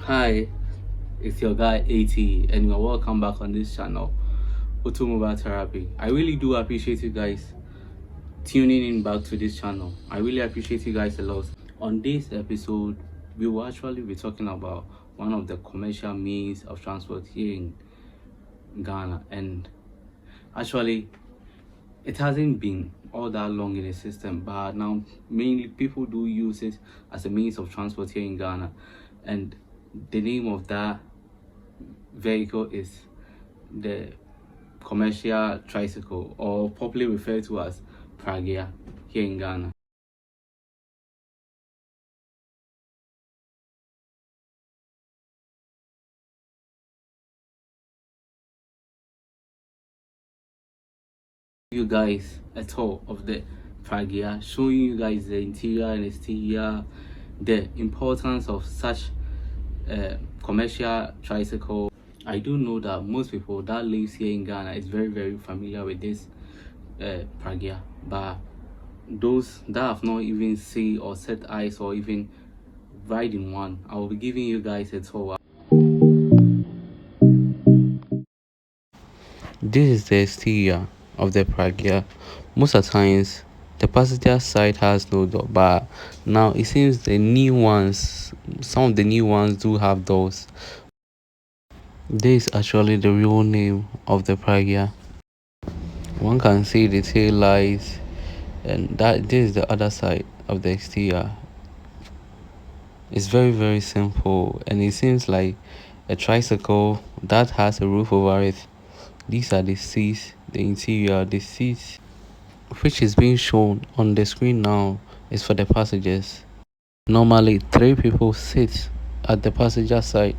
Hi, it's your guy AT, and you're welcome back on this channel, Automobile Therapy. I really do appreciate you guys tuning in back to this channel. I really appreciate you guys a lot. On this episode, we will actually be talking about one of the commercial means of transport here in Ghana, and actually, it hasn't been all that long in the system, but now mainly people do use it as a means of transport here in Ghana, and the name of that vehicle is the commercial tricycle, or popularly referred to as Pragia here in Ghana. You guys a tour of the Pragia, showing you guys the interior and exterior, the importance of such commercial tricycle. I do know that most people that lives here in Ghana is very familiar with this Pragia, but those that have not even seen or set eyes or even ride in one, I will be giving you guys a tour. This is the exterior of the Pragia. Most of the times, the passenger side has no door, but now it seems the new ones, some of the new ones do have doors. This is actually the real name of the Pragia. One can see the tail lights, and that this is the other side of the exterior. It's very simple, and it seems like a tricycle that has a roof over it. These are the seats, the interior, the seats which is being shown on the screen now is for the passengers. Normally, three people sit at the passenger side.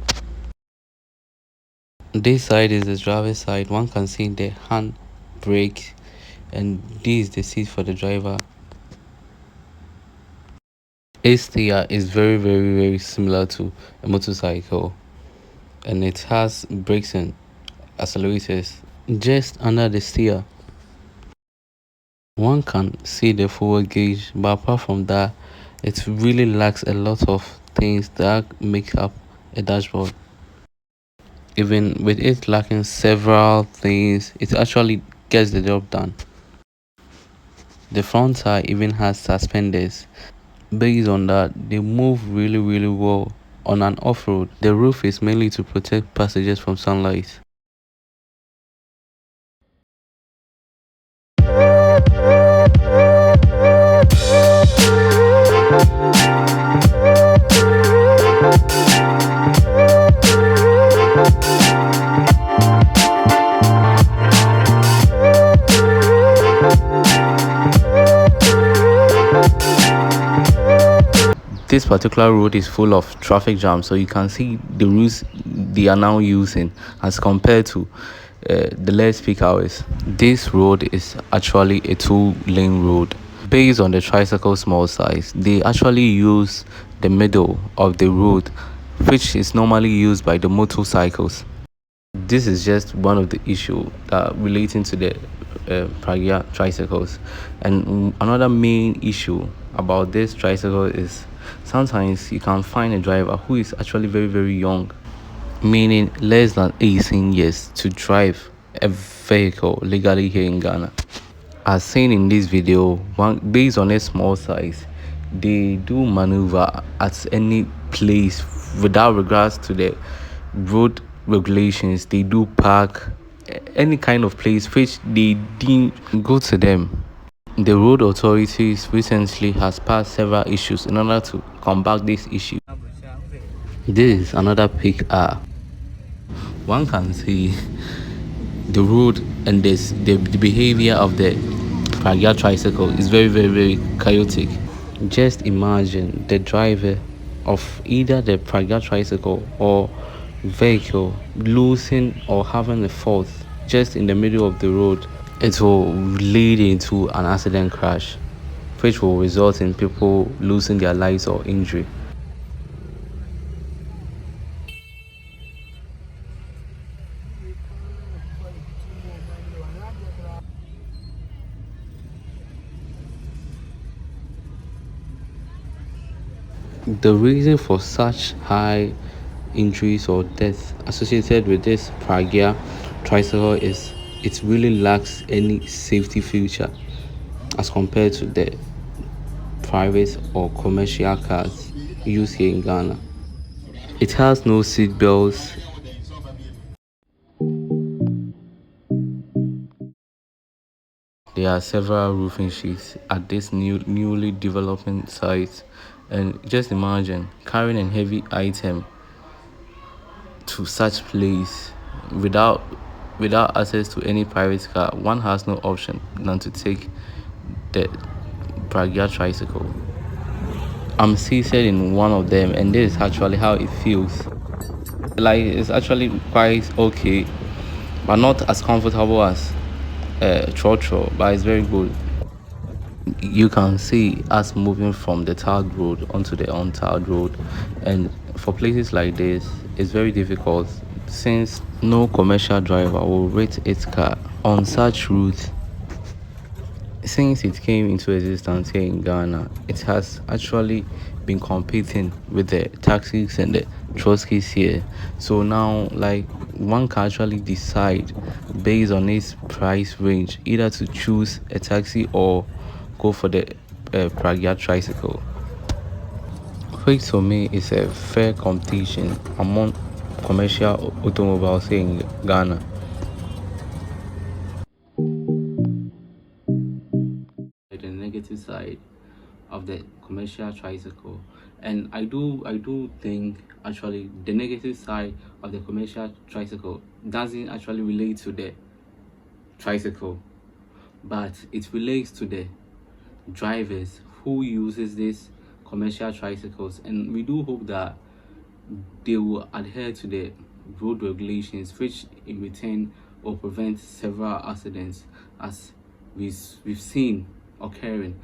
This side is the driver's side. One can see the hand brake, and this is the seat for the driver. A is very similar to a motorcycle, and it has brakes and accelerators just under the steer. One can see the forward gauge, but apart from that, it really lacks a lot of things that make up a dashboard. Even with it lacking several things, it actually gets the job done. The front tire even has suspenders. Based on that, they move really well on an off-road. The roof is mainly to protect passengers from sunlight. This particular road is full of traffic jams, so you can see the routes they are now using as compared to the less peak hours. This road is actually a two-lane road. Based on the tricycle small size, they actually use the middle of the road, which is normally used by the motorcycles. This is just one of the issue relating to the Pragia tricycles, and another main issue about this tricycle is sometimes you can find a driver who is actually very young, meaning less than 18 years, to drive a vehicle legally here in Ghana. As seen in this video, based on a small size, they do maneuver at any place without regards to the road regulations. They do park any kind of place which they deem go to them. The road authorities recently has passed several issues in order to combat this issue. This is another peak hour. One can see the road and the behavior of the Pragia tricycle is very chaotic. Just imagine the driver of either the Pragia tricycle or vehicle losing or having a fault just in the middle of the road. It will lead into an accident crash, which will result in people losing their lives or injury. The reason for such high injuries or death associated with this Pragia tricycle is it really lacks any safety feature as compared to the private or commercial cars used here in Ghana. It has no seat belts. There are several roofing sheets at this newly developing site, and just imagine carrying a heavy item to such place without access to any private car. One has no option than to take the Pragia tricycle. I'm seated in one of them, and this is actually how it feels. Like it's actually quite okay, but not as comfortable as Trotro, but it's very good. You can see us moving from the tarred road onto the untarred road, and for places like this it's very difficult since no commercial driver will rate its car on such route. Since it came into existence here in Ghana, it has actually been competing with the taxis and the trotskis here. So now, like, one can actually decide based on its price range either to choose a taxi or go for the Pragia tricycle, which to me is a fair competition among commercial automobiles here in Ghana. The negative side of the commercial tricycle, and I do think actually the negative side of the commercial tricycle doesn't actually relate to the tricycle, but it relates to the drivers who uses these commercial tricycles, and we do hope that they will adhere to the road regulations, which in return will prevent several accidents as we've seen occurring.